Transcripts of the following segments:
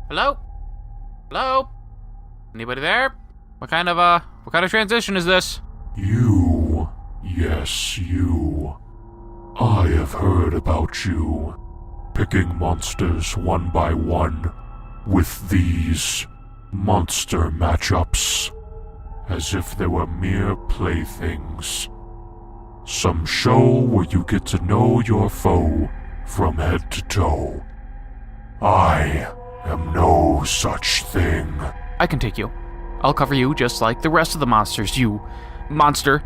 Hello? Hello? Anybody there? What kind of transition is this? You. Yes, you. I have heard about you. Picking monsters one by one with these monster matchups, as if they were mere playthings. Some show where you get to know your foe from head to toe. I am no such thing. I can take you. I'll cover you just like the rest of the monsters, you monster.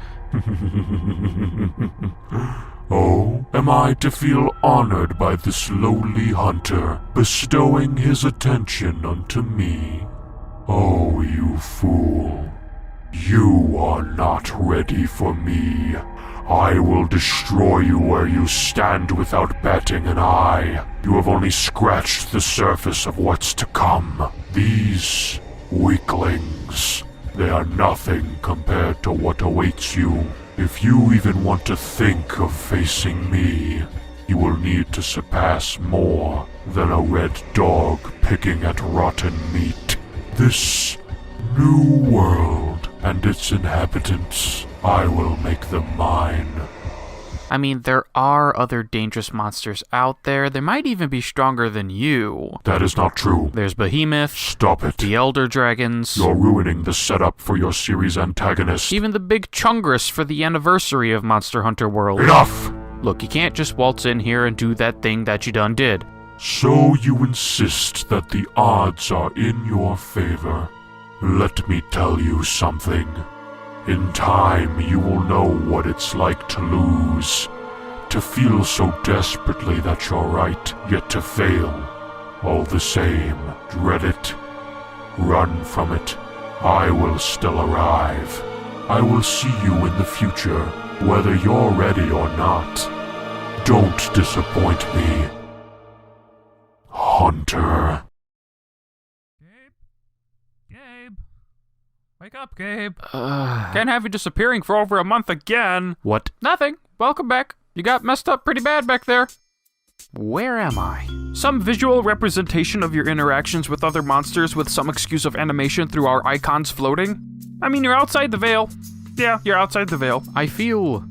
Oh, am I to feel honored by this lowly hunter, bestowing his attention unto me? Oh, you fool. You are not ready for me. I will destroy you where you stand without batting an eye. You have only scratched the surface of what's to come. These weaklings, they are nothing compared to what awaits you. If you even want to think of facing me, you will need to surpass more than a red dog picking at rotten meat. This new world and its inhabitants, I will make them mine. I mean, there are other dangerous monsters out there. They might even be stronger than you. That is not true. There's Behemoth. Stop it. The Elder Dragons. You're ruining the setup for your series antagonist. Even the big Chungress for the anniversary of Monster Hunter World. Enough! Look, you can't just waltz in here and do that thing that you done did. So you insist that the odds are in your favor. Let me tell you something. In time, you will know what it's like to lose. To feel so desperately that you're right, yet to fail. All the same, dread it. Run from it. I will still arrive. I will see you in the future, whether you're ready or not. Don't disappoint me, Hunter. Gabe? Wake up, Gabe. Can't have you disappearing for over a month again. What? Nothing. Welcome back. You got messed up pretty bad back there. Where am I? Some visual representation of your interactions with other monsters with some excuse of animation through our icons floating. I mean, you're outside the veil. Yeah, you're outside the veil. I feel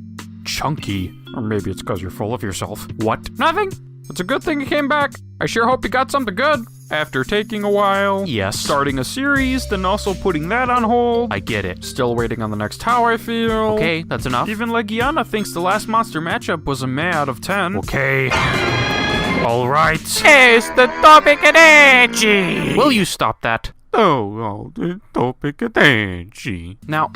chunky. Or maybe it's because you're full of yourself. What? Nothing. It's a good thing you came back. I sure hope you got something good. After taking a while. Yes. Starting a series, then also putting that on hold. I get it. Still waiting on the next how I feel. Okay, that's enough. Even Legiana thinks the last monster matchup was a meh out of 10. Okay. Alright. It's the topic of energy. Will you stop that? The topic of energy. Now,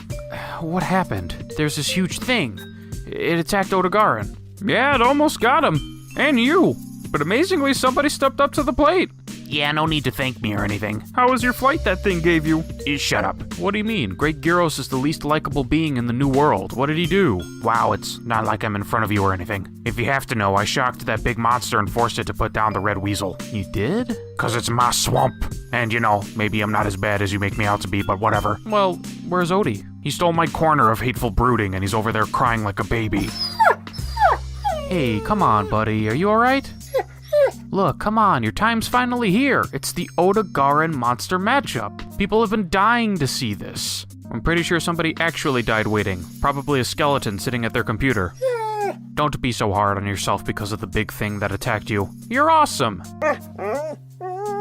what happened? There's this huge thing. It attacked Odogaron. Yeah, it almost got him. And you. But amazingly, somebody stepped up to the plate. Yeah, no need to thank me or anything. How was your flight that thing gave you? Shut up. What do you mean? Great Gyros is the least likable being in the new world. What did he do? Wow, it's not like I'm in front of you or anything. If you have to know, I shocked that big monster and forced it to put down the red weasel. You did? 'Cause it's my swamp. And you know, maybe I'm not as bad as you make me out to be, but whatever. Well, where's Odie? He stole my corner of hateful brooding and he's over there crying like a baby. Hey, come on, buddy. Are you alright? Look, come on, your time's finally here. It's the Odogaron monster matchup. People have been dying to see this. I'm pretty sure somebody actually died waiting. Probably a skeleton sitting at their computer. Don't be so hard on yourself because of the big thing that attacked you. You're awesome.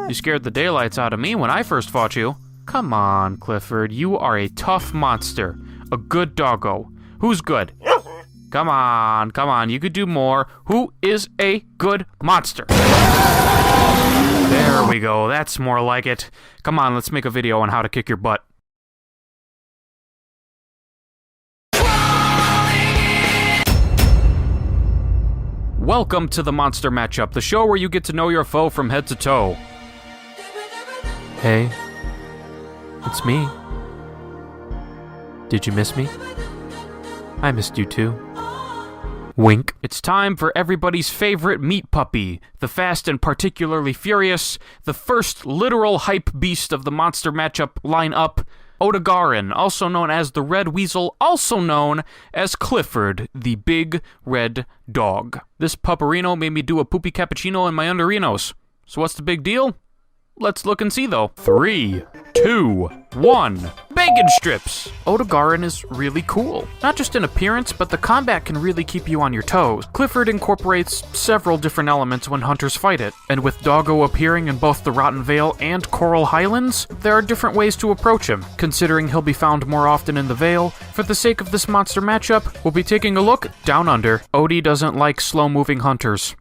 You scared the daylights out of me when I first fought you. Come on, Clifford, you are a tough monster. A good doggo. Who's good? Come on, you could do more. Who is a good monster? There we go, that's more like it. Come on, let's make a video on how to kick your butt. Welcome to the Monster Matchup, the show where you get to know your foe from head to toe. Hey, it's me. Did you miss me? I missed you too. Wink. It's time for everybody's favorite meat puppy, the fast and particularly furious, the first literal hype beast of the monster matchup lineup, Odogaron, also known as the Red Weasel, also known as Clifford, the big red dog. This pupperino made me do a poopy cappuccino in my underinos. So what's the big deal? Let's look and see, though. 3, 2, 1. Bacon strips! Odogaron is really cool. Not just in appearance, but the combat can really keep you on your toes. Clifford incorporates several different elements when hunters fight it, and with Doggo appearing in both the Rotten Vale and Coral Highlands, there are different ways to approach him. Considering he'll be found more often in the Vale, for the sake of this monster matchup, we'll be taking a look down under. Odie doesn't like slow-moving hunters.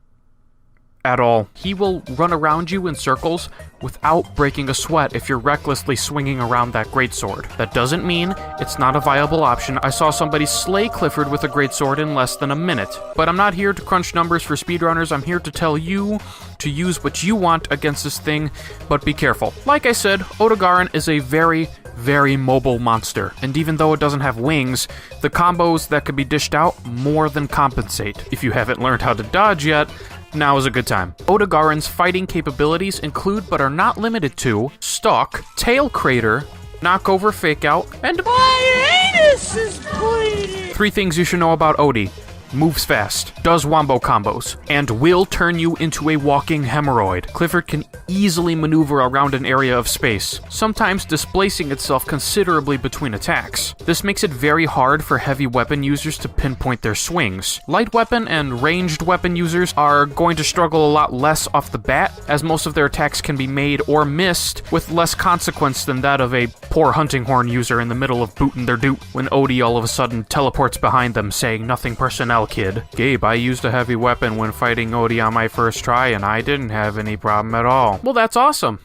At all. He will run around you in circles without breaking a sweat if you're recklessly swinging around that greatsword. That doesn't mean it's not a viable option. I saw somebody slay Clifford with a greatsword in less than a minute. But I'm not here to crunch numbers for speedrunners. I'm here to tell you to use what you want against this thing, but be careful. Like I said, Odogaron is a very mobile monster, and even though it doesn't have wings, the combos that could be dished out more than compensate. If you haven't learned how to dodge yet, now is a good time. Odogaron's fighting capabilities include, but are not limited to, Stalk, Tail Crater, Knockover Fakeout, and my anus is bleeding! 3 things you should know about Odie. Moves fast, does wombo combos, and will turn you into a walking hemorrhoid. Clifford can easily maneuver around an area of space, sometimes displacing itself considerably between attacks. This makes it very hard for heavy weapon users to pinpoint their swings. Light weapon and ranged weapon users are going to struggle a lot less off the bat, as most of their attacks can be made or missed with less consequence than that of a poor hunting horn user in the middle of booting their doot when Odie all of a sudden teleports behind them saying nothing personnel, kid. Gabe, I used a heavy weapon when fighting Odie on my first try and I didn't have any problem at all. Well, that's awesome.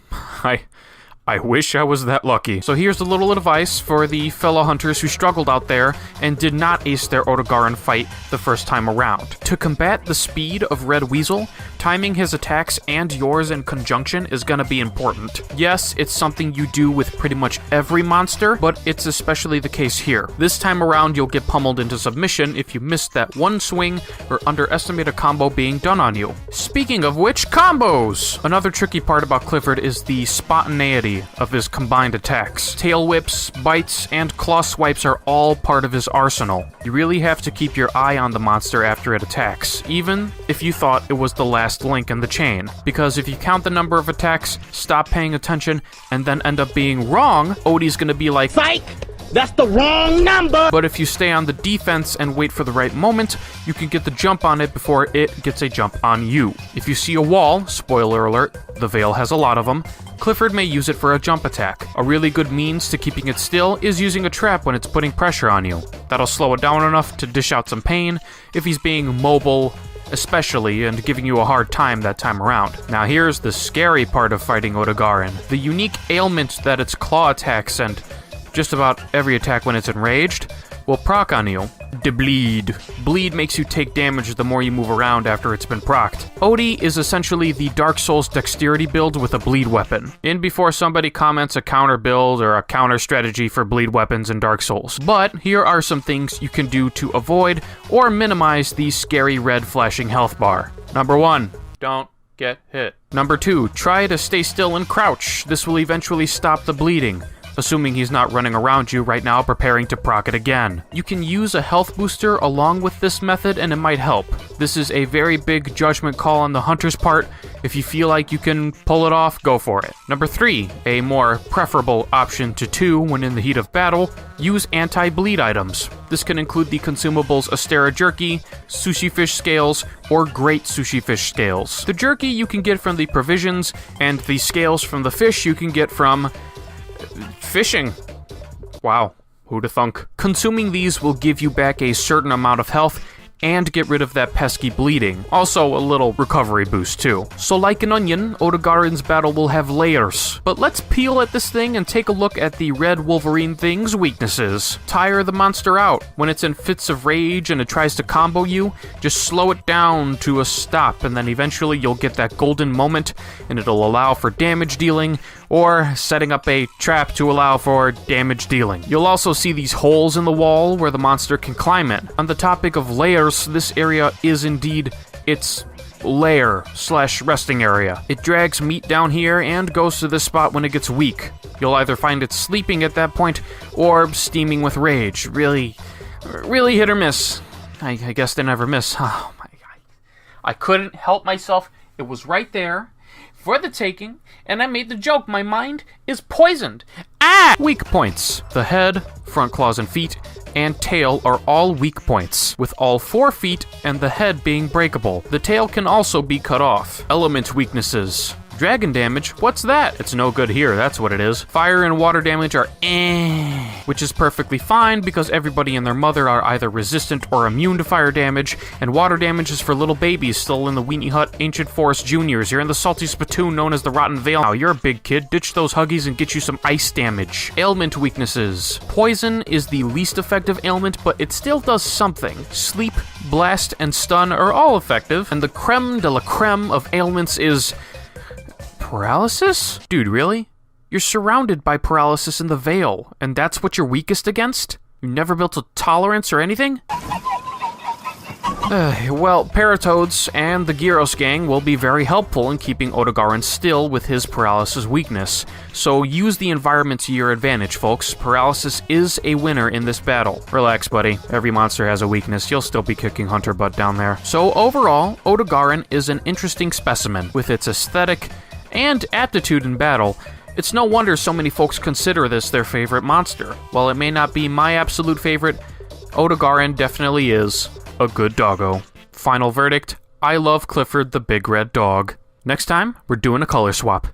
I wish I was that lucky. So here's a little advice for the fellow hunters who struggled out there and did not ace their Odogaron fight the first time around. To combat the speed of Red Weasel, timing his attacks and yours in conjunction is gonna be important. Yes, it's something you do with pretty much every monster, but it's especially the case here. This time around, you'll get pummeled into submission if you miss that one swing or underestimate a combo being done on you. Speaking of which, combos! Another tricky part about Clifford is the spontaneity of his combined attacks. Tail whips, bites, and claw swipes are all part of his arsenal. You really have to keep your eye on the monster after it attacks, even if you thought it was the last link in the chain. Because if you count the number of attacks, stop paying attention, and then end up being wrong, Odie's gonna be like, Psych! That's the wrong number! But if you stay on the defense and wait for the right moment, you can get the jump on it before it gets a jump on you. If you see a wall, spoiler alert, the Vale has a lot of them, Clifford may use it for a jump attack. A really good means to keeping it still is using a trap when it's putting pressure on you. That'll slow it down enough to dish out some pain if he's being mobile, especially, and giving you a hard time that time around. Now here's the scary part of fighting Odogaron. The unique ailment that its claw attacks and just about every attack when it's enraged will proc on you. De bleed. Bleed makes you take damage the more you move around after it's been procced. Odie is essentially the Dark Souls dexterity build with a bleed weapon. In before somebody comments a counter build or a counter strategy for bleed weapons in Dark Souls. But here are some things you can do to avoid or minimize the scary red flashing health bar. Number 1, don't get hit. Number 2, try to stay still and crouch. This will eventually stop the bleeding, assuming he's not running around you right now preparing to proc it again. You can use a health booster along with this method and it might help. This is a very big judgment call on the hunter's part. If you feel like you can pull it off, go for it. Number 3, a more preferable option to 2 when in the heat of battle, use anti-bleed items. This can include the consumables Astera Jerky, Sushi Fish Scales, or Great Sushi Fish Scales. The jerky you can get from the provisions, and the scales from the fish you can get from fishing. Wow, who'da thunk? Consuming these will give you back a certain amount of health and get rid of that pesky bleeding. Also a little recovery boost too. So like an onion, Odogaron's battle will have layers. But let's peel at this thing and take a look at the Red Wolverine thing's weaknesses. Tire the monster out. When it's in fits of rage and it tries to combo you, just slow it down to a stop and then eventually you'll get that golden moment and it'll allow for damage dealing or setting up a trap to allow for damage dealing. You'll also see these holes in the wall where the monster can climb in. On the topic of layers, this area is indeed its lair/resting area. It drags meat down here and goes to this spot when it gets weak. You'll either find it sleeping at that point or steaming with rage. Really hit or miss. I guess they never miss. Oh my god. I couldn't help myself. It was right there. for the taking, and I made the joke my mind is poisoned. Ah! Weak points. The head, front claws and feet, and tail are all weak points, with all 4 feet and the head being breakable. The tail can also be cut off. Element weaknesses. Dragon damage, what's that? It's no good here, that's what it is. Fire and water damage are which is perfectly fine because everybody and their mother are either resistant or immune to fire damage, and water damage is for little babies still in the Weenie Hut Ancient Forest Juniors. You're in the salty spittoon known as the Rotten Vale now. You're a big kid, ditch those huggies and get you some ice damage. Ailment weaknesses. Poison is the least effective ailment, but it still does something. Sleep, blast, and stun are all effective, and the creme de la creme of ailments is paralysis? Dude, really? You're surrounded by paralysis in the Vale, and that's what you're weakest against? You never built a tolerance or anything? Well, Paratoads and the Gyros gang will be very helpful in keeping Odogaron still with his paralysis weakness, so use the environment to your advantage, folks. Paralysis is a winner in this battle. Relax, buddy. Every monster has a weakness. You'll still be kicking Hunter butt down there. So overall, Odogaron is an interesting specimen, with its aesthetic and aptitude in battle. It's no wonder so many folks consider this their favorite monster. While it may not be my absolute favorite, Odogaron definitely is a good doggo. Final verdict, I love Clifford the Big Red Dog. Next time, we're doing a color swap.